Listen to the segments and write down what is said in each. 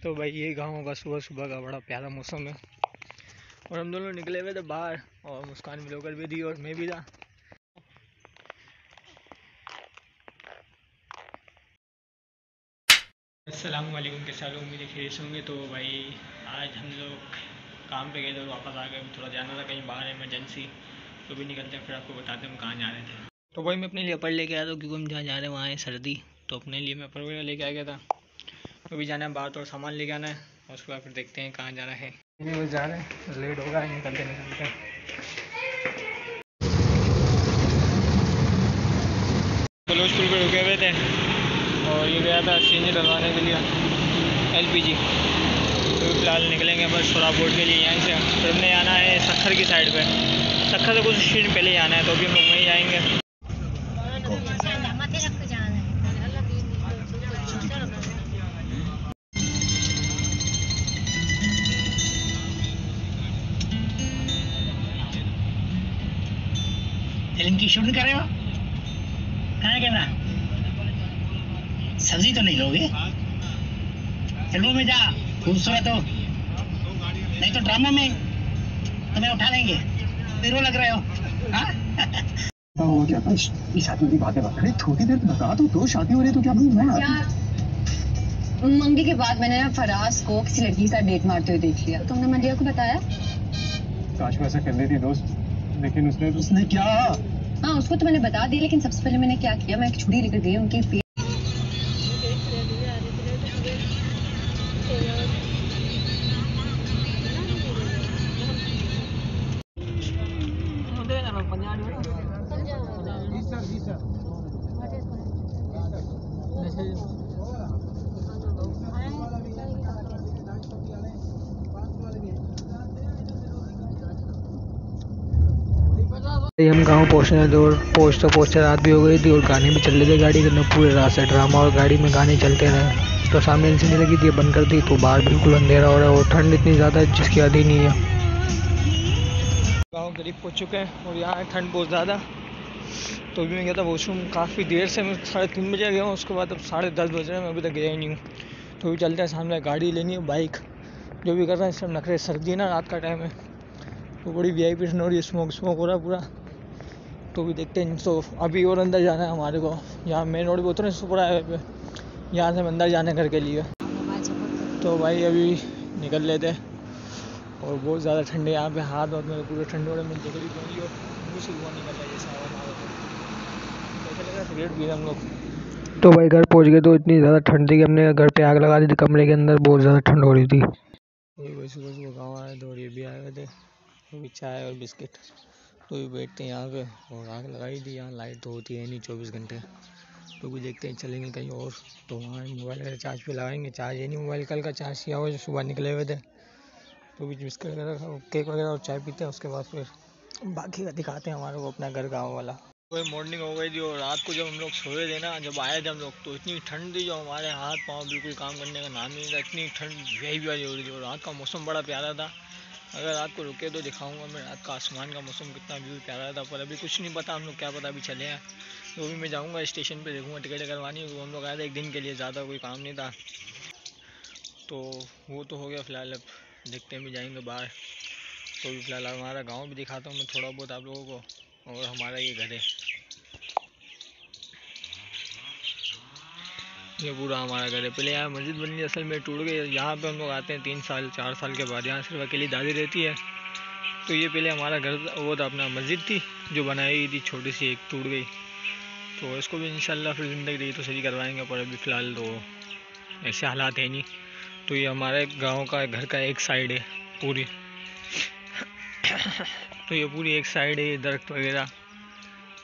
तो भाई ये गाँव का सुबह सुबह का बड़ा प्यारा मौसम है और हम दोनों निकले हुए थे बाहर और मुस्कान ब्लॉगर भी थी और मैं भी था। अस्सलाम वालेकुम, कैसे लोग उम्मीद खैरियत से होंगे। तो भाई आज हम लोग काम पे गए थे और वापस आ गए। थोड़ा जाना था कहीं बाहर इमरजेंसी, तो भी निकलते हैं फिर आपको बताते हैं हम कहाँ जा रहे थे। तो भाई मैं अपने लिए अपर लेके आया था क्योंकि हम जहाँ जा रहे हैं वहाँ है सर्दी, तो अपने लिए मैं अपर वगैरह लेके आ गया था। तो भी जाना है बाहर, तो सामान लेके आना है और उसके बाद फिर देखते हैं कहाँ जाना है। बस जा रहे हैं, लेट होगा, निकलते निकलते तो स्कूल पर रुके हुए थे और ये गया था सीएनजी डलवाने के लिए एलपीजी। तो फिलहाल निकलेंगे बस थोड़ा बोर्ड के लिए यहीं से। फिर हमने आना है सखर की साइड पे, सखर से कुछ स्टेशन पहले ही आना है, तो अभी हम लोग वहीं जाएंगे। फिल्म की शूटिंग कर रहे हो? कहाँ है कैमरा? सब्जी तो नहीं लोगे? फिल्मों में जा खूबसूरत हो, नहीं तो ड्रामा में तुम्हें उठा लेंगे। हीरो लग रहे हो। क्या था? शादी की बातें बता रहे, थोड़ी देर बता दो शादी हो रही तो क्या मंगे के बाद मैंने ना फराज को किसी लड़की के साथ डेट मारते हुए देख लिया। तुमने मंडिया को बताया? काश वो ऐसा कर लेती दोस्त, लेकिन उसने क्या? हाँ, उसको तो मैंने बता दिया, लेकिन सबसे पहले मैंने क्या किया, मैं एक छुरी लेकर गई उनके पेट। हम गांव पहुंचने थे और पहुंचते रात भी हो गई थी और गाने भी चल रहे थे गाड़ी के अंदर पूरे रात से ड्रामा, और गाड़ी में गाने चलते रहे। तो सामने एलसीडी लगी थी, बंद कर दी, तो बाहर बिल्कुल अंधेरा हो रहा है और ठंड इतनी ज़्यादा है जिसकी आदि नहीं है। गाँव करीब पहुँच चुके हैं और यहाँ ठंड बहुत ज़्यादा। तो भी मैं गया था वॉशरूम काफ़ी देर से, मैं 3:30 बजे गया हूँ, उसके बाद अब 10:30 बज रहे हैं, मैं अभी तक गया ही नहीं हूँ। तो भी चलते हैं, सामने गाड़ी लेनी है, बाइक जो भी कर रहे हैं सब नखरे। सर्दी है ना, रात का टाइम है तो बड़ी वीआईपी ठंड हो रही है, स्मोक हो रहा है पूरा। तो भी देखते हैं। तो अभी और अंदर जाना है हमारे को, यहाँ मेन रोड पे उतरे सुपरा हाईवे पे, यहाँ से हम अंदर जाने घर के लिए। तो भाई अभी निकल लेते हैं और बहुत ज़्यादा ठंडे यहाँ पे, हाथ और मेरे पूरे ठंडे हो रहे, मुझे करीब पड़ी और मुँह से धुआं निकल रहा है जैसा हवा मारो तो ऐसा लगा सिगरेट पी रहे हम लोग। तो भाई घर पहुँच गए तो इतनी ज़्यादा ठंड थी कि हमने घर पे आग लगा दी थी कमरे के अंदर, बहुत ज़्यादा ठंड हो रही थी। भाई सुबह सुबह गाँव आए थे और ये भी आए हुए थे, तो भी चाय और बिस्किट। तो भी बैठते हैं यहाँ पे और आग लगाई थी। यहाँ लाइट तो होती है नहीं 24 घंटे, तो भी देखते हैं चलेंगे कहीं और। तो वहाँ मोबाइल वगैरह चार्ज पे लगाएंगे, चार्ज है नहीं मोबाइल, कल का चार्ज किया हुआ जो सुबह निकले हुए थे। तो भी बिस्किट वगैरह, केक वगैरह और चाय पीते हैं, उसके बाद फिर बाकी का दिखाते हैं हमारे को अपना घर गाँव वाला। वही मॉर्निंग हो गई थी और रात को जब हम लोग सोए थे ना, जब आए थे हम लोग, तो इतनी ठंड थी जो हमारे हाथ पाँव बिल्कुल काम करने का नाम नहीं था, इतनी ठंड यही वाली हो रही थी। और रात का मौसम बड़ा प्यारा था, अगर रात को रुके तो दिखाऊंगा मैं रात का आसमान का मौसम कितना व्यू प्यारा था। पर अभी कुछ नहीं पता हम लोग, क्या पता अभी चले हैं। तो भी मैं जाऊंगा स्टेशन पे, देखूंगा टिकट करवानी है। हम लोग आए थे एक दिन के लिए, ज़्यादा कोई काम नहीं था, तो वो तो हो गया। फिलहाल अब देखते हैं भी जाएंगे बाहर। तो भी फिलहाल हमारा गाँव भी दिखाता हूँ मैं थोड़ा बहुत आप लोगों को, और हमारा ये घर है, ये पूरा हमारा घर है। पहले यहाँ मस्जिद बनी, असल में टूट गई। यहाँ पे हम लोग आते हैं 3-4 साल के बाद, यहाँ सिर्फ अकेली दादी रहती है। तो ये पहले हमारा घर वो था, अपना मस्जिद थी जो बनाई गई थी छोटी सी, एक टूट गई। तो इसको भी इंशाल्लाह फिर ज़िंदगी रही तो सही करवाएंगे, पर अभी फ़िलहाल तो ऐसे हालात है नहीं। तो ये हमारे गांव का घर का एक साइड है पूरी। तो ये पूरी एक साइड है, ये दरख्त वगैरह,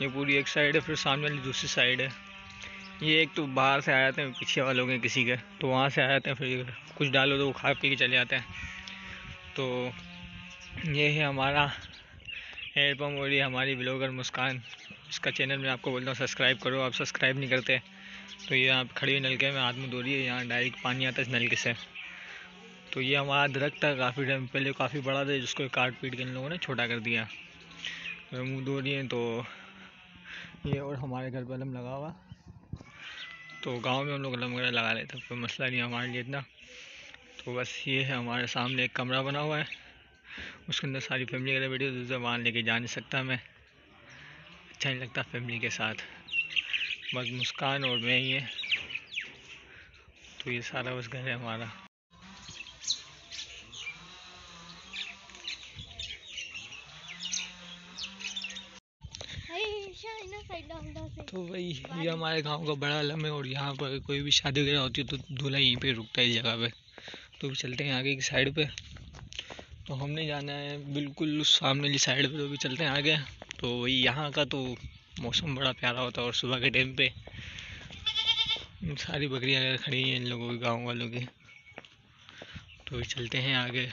ये पूरी एक साइड है। फिर सामने वाली दूसरी साइड है। ये एक तो बाहर से आ जाते हैं पीछे वालों के किसी के, तो वहाँ से आ जाते हैं, फिर कुछ डालो तो वो खा पी के चले जाते हैं। तो ये है हमारा हेडपम्प और ये हमारी ब्लॉगर मुस्कान। इसका चैनल मैं आपको बोलता हूँ सब्सक्राइब करो, आप सब्सक्राइब नहीं करते। तो ये यहाँ खड़ी हुई नलके में हाथ मुँह धो रही है, यहाँ डायरेक्ट पानी आता है इस नलके से। तो ये हमारा दरख्त था, काफ़ी टाइम पहले काफ़ी बड़ा था, जिसको काट पीट के इन लोगों ने छोटा कर दिया। तो मुँह धो रही है। तो ये और हमारे घर पर अलम लगा हुआ, तो गांव में हम लोग अलम वगैरह लगा लेते, कोई मसला नहीं हमारे लिए इतना। तो बस ये है, हमारे सामने एक कमरा बना हुआ है, उसके अंदर सारी फैमिली वगैरह बैठी है। तो वहाँ लेके जा नहीं सकता मैं, अच्छा नहीं लगता फैमिली के साथ, बस मुस्कान और मैं ही है। तो ये सारा बस घर है हमारा। तो भाई ये हमारे गांव का बड़ा आलम है, और यहाँ पर कोई भी शादी वगैरह होती है तो दूल्हा यहीं पे रुकता है इस जगह पे। तो भी चलते हैं आगे की साइड पे। तो हमने जाना है बिल्कुल उस सामने वाली साइड पे, तो भी चलते हैं आगे। तो वही यहाँ का तो मौसम बड़ा प्यारा होता है, और सुबह के टाइम पे सारी बकरियाँ वगैरह खड़ी हैं इन लोगों की, गाँव वालों की। तो भी चलते हैं आगे।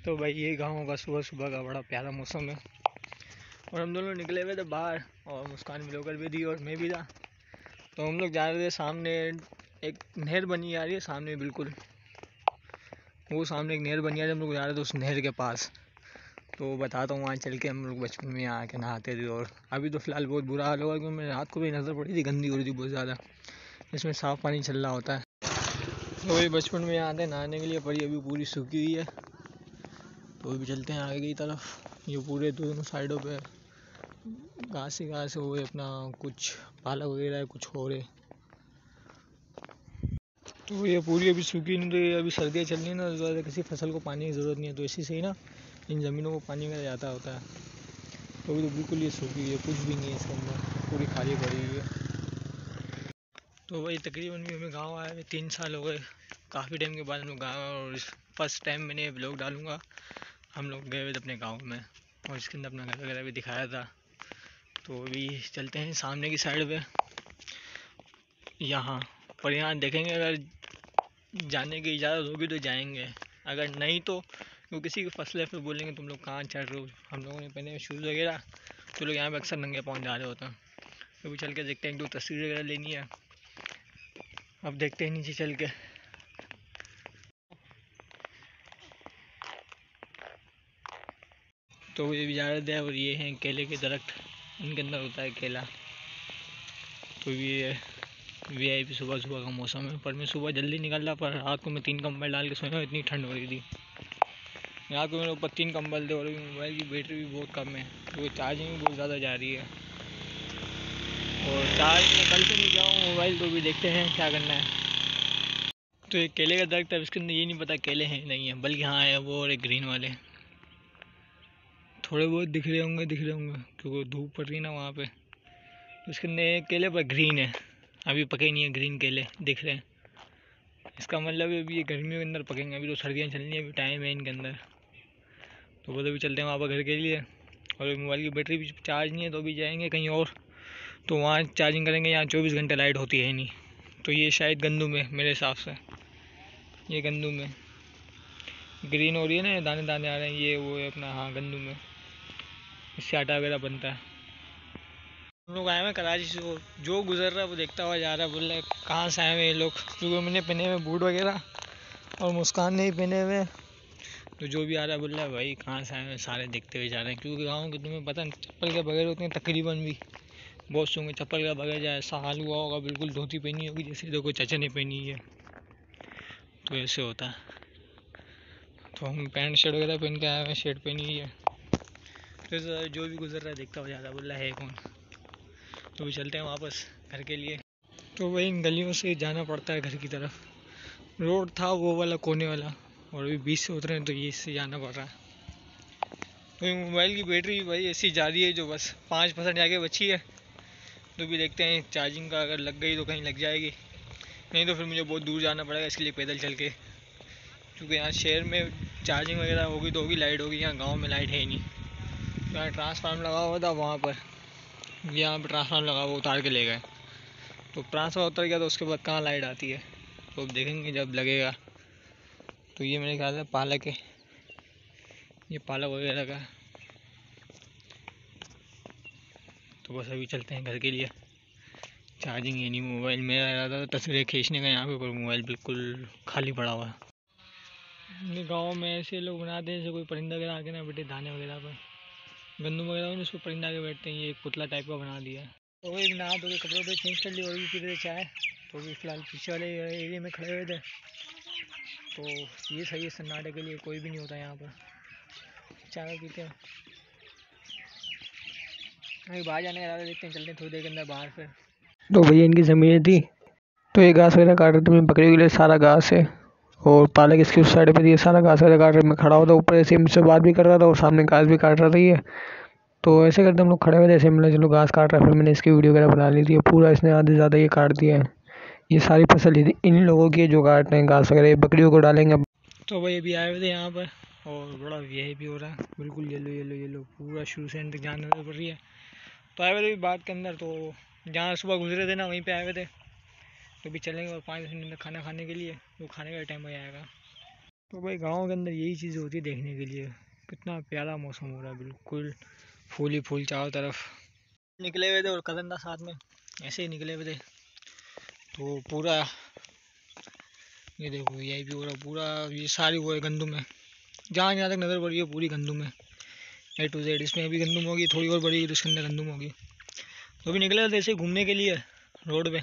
तो भाई ये गाँव का सुबह सुबह का बड़ा प्यारा मौसम है, और हम दोनों निकले हुए थे बाहर, और मुस्कान भी लोकल भी थी और मैं भी था। तो हम लोग जा रहे थे, सामने एक नहर बनी आ रही है सामने बिल्कुल, वो सामने एक नहर बनी आ रही है, हम लोग जा रहे थे उस नहर के पास। तो बताता हूँ, वहाँ चल के हम लोग बचपन में आके नहाते थे, और अभी तो फ़िलहाल बहुत बुरा हाल होगा, क्योंकि मेरे रात को भी नज़र पड़ी थी, गंदी हो रही थी बहुत ज़्यादा, इसमें साफ़ पानी चल रहा होता है। तो वही बचपन में आते हैं नहाने के लिए, पर अभी पूरी सूखी हुई है। तो भी चलते हैं आगे की तरफ। ये पूरे दोनों साइडों पे घास ही घास हो गए, अपना कुछ पालक वगैरह है, कुछ हो रहे। तो ये पूरी अभी सूखी नहीं, तो ये अभी सर्दियाँ चल रही है ना, तो किसी फसल को पानी की ज़रूरत नहीं है, तो इसी से ही ना इन ज़मीनों को पानी वगैरह जाता होता है। तो अभी तो बिल्कुल ये सूखी हुई है, कुछ भी नहीं है इसके अंदर, पूरी खाली पड़ी हुई है। तो वही तकरीबन भी हमें गाँव आए हुए 3 साल हो गए, काफ़ी टाइम के बाद हम लोग गाँव आए, और फर्स्ट टाइम मैंने ब्लॉग डालूँगा। हम लोग गए हुए थे अपने गाँव में, और इसके अंदर अपना घर वगैरह भी दिखाया था। तो अभी चलते हैं सामने की साइड पे यहाँ पर। यहाँ देखेंगे, अगर जाने की इजाज़त होगी तो जाएंगे, अगर नहीं तो वो किसी की फसल है फिर बोलेंगे तुम लोग कहाँ चढ़ रहे हो। हम लोगों ने पहने शूज़ वगैरह, तो लोग यहाँ पे अक्सर नंगे पाँव जा रहे होते हैं। तो भी चल के देखते हैं, एक दो तस्वीर वगैरह लेनी है, अब देखते हैं नीचे चल के। तो ये भी जा रहे थे, और ये हैं केले के दरख्त, इनके अंदर होता है केला। तो ये VIP सुबह सुबह का मौसम है, पर मैं सुबह जल्दी निकल रहा, पर रात को मैं 3 कंबल डाल के सोया, इतनी ठंड हो रही थी। रात को मेरे ऊपर 3 कंबल थे, और मोबाइल की बैटरी भी बहुत कम है, तो चार्जिंग भी बहुत ज़्यादा जा रही है, और चार्ज में कल से नहीं जाऊँ मोबाइल, तो भी देखते हैं क्या करना है। तो एक केले का दरख्त है, इसके अंदर ये नहीं पता केले हैं नहीं है, बल्कि हाँ है वो, और एक ग्रीन वाले थोड़े बहुत दिख रहे होंगे क्योंकि धूप पड़ रही है ना वहाँ पे। तो इसके अंदर केले पर ग्रीन है, अभी पके नहीं है, ग्रीन केले दिख रहे हैं। इसका मतलब है अभी ये गर्मियों के अंदर पकेंगे, अभी तो सर्दियाँ चलनी है, अभी टाइम है इनके अंदर। तो वो अभी चलते हैं वहाँ पर घर के लिए, और मोबाइल की बैटरी भी चार्ज नहीं है, तो अभी जाएंगे कहीं और, तो वहाँ चार्जिंग करेंगे। यहाँ 24 घंटे लाइट होती है नहीं। तो ये शायद गंदम है मेरे हिसाब से, ये गंदम है, ग्रीन हो रही है ना, दाने दाने आ रहे हैं, ये वो है अपना, हाँ गंदम है, इससे आटा वगैरह बनता है। हम लोग आए हुए कराची से, जो गुजर रहा है वो देखता हुआ जा रहा है, बोल रहा है कहाँ से आए हुए ये लोग, क्योंकि मैंने पहने हुए बूट वगैरह, और मुस्कान नहीं पहने हुए। तो जो भी आ रहा है बोल रहा है भाई कहाँ से आए हुए, सारे देखते हुए जा रहे हैं, क्योंकि गाँव के तुम्हें पता नहीं चप्पल के बगैर होते हैं तकरीबन भी, बहुत सूंगे चप्पल का बगैर जाए, ऐसा हाल हुआ होगा, बिल्कुल धोती पहनी होगी जैसे तो कोई चाचा ने पहनी है, तो ऐसे होता है। तो हम पैंट शर्ट वगैरह पहन के आए हुए, शर्ट पहनी हुई है। तो जो भी गुजर रहा है देखता हुआ जा रहा है, बोल रहा है कौन। तो भी चलते हैं वापस घर के लिए। तो वही इन गलियों से जाना पड़ता है घर की तरफ, रोड था वो वाला कोने वाला, और अभी बीच से उतरे हैं तो ये इससे जाना पड़ रहा है। तो मोबाइल की बैटरी भाई ऐसी जा रही है, जो बस 5% आगे बची है। तो भी देखते हैं, चार्जिंग का अगर लग गई तो कहीं लग जाएगी, नहीं तो फिर मुझे बहुत दूर जाना पड़ेगा इसके लिए पैदल चल के, क्योंकि यहाँ शहर में चार्जिंग वगैरह होगी तो होगी, लाइट होगी, यहाँ गाँव में लाइट है ही नहीं। तो यहाँ ट्रांसफार्मर लगा हुआ था वहाँ पर, यहाँ पर ट्रांसफार्मर लगा हुआ, उतार के ले गए। तो ट्रांसफार्मर उतर गया तो उसके बाद कहाँ लाइट आती है, तो अब देखेंगे जब लगेगा। तो ये मेरे ख्याल से पालक है, ये पालक वगैरह का। तो बस अभी चलते हैं घर के लिए, चार्जिंग है नहीं, मोबाइल मेरा इरादा था तस्वीरें खींचने का यहाँ पे, पर मोबाइल बिल्कुल खाली पड़ा हुआ है। अपने गाँव में ऐसे लोग बनाते हैं जैसे कोई परिंदा वगैरह आके ना बैठे दाने वगैरह पर, गंदम वगैरह हो जिसको परिंदा के बैठते हैं, ये एक पुतला टाइप का बना दिया है। तो वही नहा धो के कपड़े वपड़े चेंज कर लिए, और भी पी रहे चाय। तो अभी फ़िलहाल पीछे वाले एरिया में खड़े हुए थे, तो ये सही है सन्नाटे के लिए, कोई भी नहीं होता यहाँ पर। चाय पीते हैं, अभी बाहर जाने का इरादा देखते हैं, चलते हैं थोड़ी देर के अंदर बाहर। फिर तो भैया इनकी ज़मीन थी, तो ये घास वगैरह काट रहे थे। मैं बकरी के लिए सारा घास है और पालक इसकी उस साइड पे थी, सारा घास वगैरह काट रहे। मैं खड़ा होता ऊपर ऐसे मुझसे बात भी कर रहा था और सामने घास भी काट रही है। तो ऐसे करते हम लोग खड़े हुए थे, ऐसे मिला चलो घास काट रहा है। फिर मैंने इसकी वीडियो वगैरह बना ली थी। पूरा इसने आधे से ज़्यादा ये काट दिया है। ये सारी फसल इन लोगों की है जो काट रहे हैं घास वगैरह, बकरियों को डालेंगे। तो भाई अभी आए हुए थे यहाँ पर और बड़ा VIP हो रहा है, बिल्कुल येलो येलो येलो, पूरा शुरू से एंड जान नजर पड़ रही है। तो आए हुए थे बात के अंदर, तो जहाँ सुबह गुजरे थे ना वहीं पे आए हुए थे। तो भी चलेंगे और 5 मिनट अंदर खाना खाने के लिए, वो खाने का टाइम हो जाएगा। तो भाई गाँव के अंदर यही चीज़ होती है देखने के लिए। कितना प्यारा मौसम हो रहा है, बिल्कुल फूल ही फूल चारों तरफ। निकले हुए थे और कज़न था साथ में, ऐसे ही निकले हुए थे। तो पूरा ये देखो यही भी हो रहा पूरा, ये सारी वो है गंदुम है, जहाँ जहाँ तक नज़र पड़ रही है पूरी गंदुम है, A to Z। इसमें अभी गंदुम होगी, थोड़ी और बड़ी तो इसके अंदर गंदुम होगी। तो अभी निकले थे ऐसे घूमने के लिए रोड पे,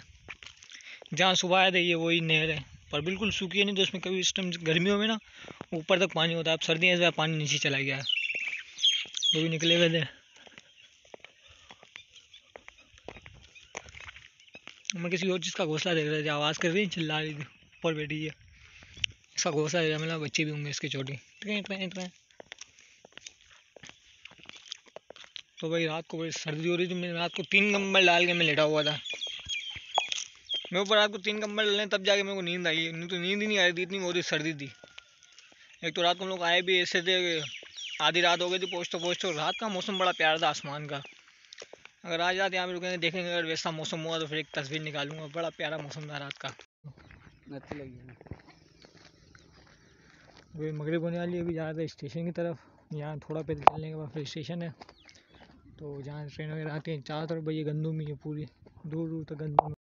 जहाँ सुबह आए थे ये वही नहर है, पर बिल्कुल सूखी है नहीं। तो इसमें कभी इस टाइम गर्मियों में ना ऊपर तक पानी होता है, अब सर्दियाँ इस बार पानी नीचे चला गया है। तो भी निकले हुए थे। मैं किसी और चीज़ का घोंसला देख रहा था, आवाज़ कर रही चिल्ला रही थी, ऊपर बैठी है। इसका घोंसला देख रहा, मतलब बच्चे भी होंगे इसके छोटे। ट्रेन। तो भाई रात को बड़ी सर्दी हो रही थी, मैंने रात को 3 कंबल डाल के मैं लेटा हुआ था। मैं ऊपर रात को 3 कंबल डालने तब जाके मेरे को नींद आई, नहीं तो नींद ही नहीं आ रही थी, इतनी बहुत सर्दी थी। एक तो रात को हम लोग आए भी ऐसे थे, आधी रात हो गई थी पहुँचते। रात का मौसम बड़ा प्यारा था आसमान का। अगर आज रात यहाँ पे रुकेंगे देखेंगे, अगर वैसा मौसम हुआ तो फिर एक तस्वीर निकालूंगा। बड़ा प्यारा मौसम था रात का, अच्छी लगी। वही मगरिब होने वाली, अभी जा रहे थे स्टेशन की तरफ। यहाँ थोड़ा पैदल चलने के बाद फिर स्टेशन है। तो जहाँ ट्रेन वगैरह आती है चारों तरफ भाई ये गंदुम ही है, पूरी दूर दूर तक गंदुम।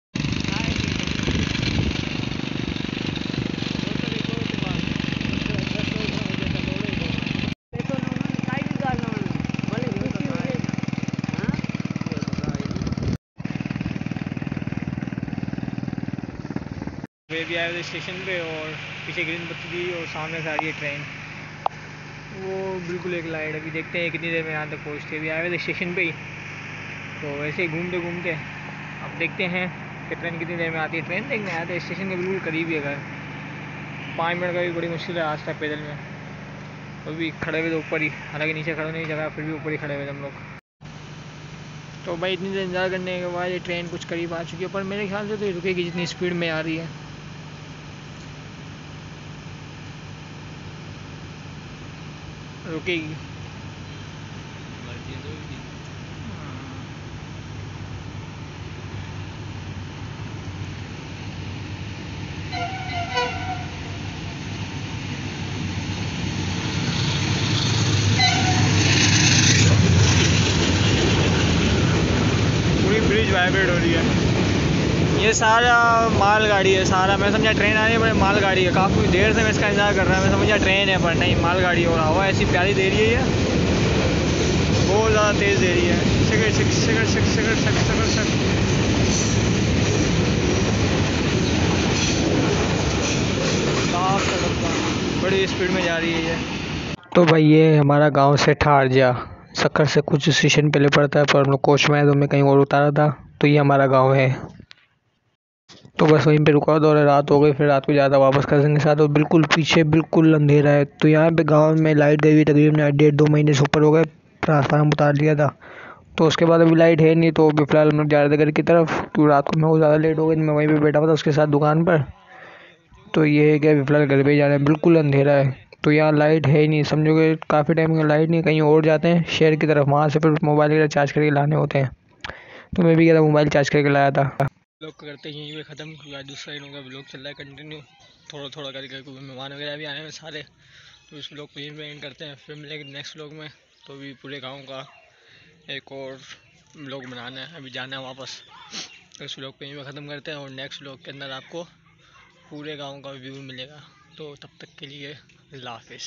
वे भी आए थे स्टेशन पे और पीछे ग्रीन बत्ती दी और सामने से आ रही है ट्रेन, वो बिल्कुल एक लाइट। अभी देखते हैं कितनी देर में यहाँ तक पहुँचते। अभी आए थे स्टेशन पे ही, तो वैसे ही घूमते घूमते अब देखते हैं कि ट्रेन कितनी देर में आती है। ट्रेन देखने आए थे स्टेशन के बिल्कुल करीब ही है घर, 5 मिनट का भी बड़ी मुश्किल है रास्ता पैदल में। तो भी खड़े हुए थे ऊपर ही, हालांकि नीचे खड़े नहीं जगह, फिर भी ऊपर ही खड़े हुए थे हम लोग। तो भाई इतनी देर इंतज़ार करने के बाद ये ट्रेन कुछ करीब आ चुकी है, पर मेरे ख्याल से तो ये रुकेगी जितनी स्पीड में आ रही है, रुकेगी। पूरी ब्रिज वाइब्रेट हो रही है। ये सारा मालगाड़ी है सारा, मैं समझा ट्रेन आ रही है पर मालगाड़ी है। काफ़ी देर से मैं इसका इंतज़ार कर रहा हूँ, मैं समझा ट्रेन है पर नहीं, मालगाड़ी हो रहा। हवा ऐसी प्यारी दे रही है ये, बहुत ज़्यादा तेज़ दे रही है। बड़ी स्पीड में जा रही है ये। तो भाई ये हमारा गांव से ठारजा सक्कर से कुछ स्टेशन पहले पड़ता है, पर हम लोग कोच में आए तो मैं कहीं और उतारा था। तो ये हमारा गांव है। तो बस वहीं पे रुका और रात हो गई, फिर रात को ज़्यादा वापस कज़न के साथ। और बिल्कुल पीछे बिल्कुल अंधेरा है। तो यहाँ पे गांव में लाइट गई हुई तकरीबन 1.5-2 महीने से ऊपर हो गए, ट्रांसफार्मर उतार लिया था। तो उसके बाद अभी लाइट है नहीं, तो अभी फ़िलहाल हम लोग जा रहे थे घर की तरफ। तो रात को मैं वो ज़्यादा लेट हो गई, मैं वहीं पर बैठा हुआ था उसके साथ दुकान पर। तो ये है कि अभी फ़िलहाल घर पर ही जा रहे हैं, बिल्कुल अंधेरा है। तो यहाँ लाइट है ही नहीं, समझोगे काफ़ी टाइम का लाइट नहीं। कहीं और जाते हैं शहर की तरफ, वहाँ से फिर मोबाइल वगैरह चार्ज करके लाने होते हैं। तो मैं भी गया था, मोबाइल चार्ज करके लाया था। ब्लॉग करते हैं यहीं पे ख़त्म, क्योंकि दूसरा दिन होगा ब्लॉग चल रहा है कंटिन्यू, थोड़ा करके, क्योंकि मेहमान वगैरह भी आए हैं सारे। तो इस ब्लॉग को यहीं पे एंड करते हैं, फिर मिलेंगे नेक्स्ट ब्लॉग में। तो अभी पूरे गांव का एक और ब्लॉग बनाना है, अभी जाना है वापस। तो इस ब्लॉग को यहीं पे ख़त्म करते हैं और नेक्स्ट ब्लॉग के अंदर आपको पूरे गाँव का व्यू मिलेगा। तो तब तक के लिए अल्लाह हाफिज़।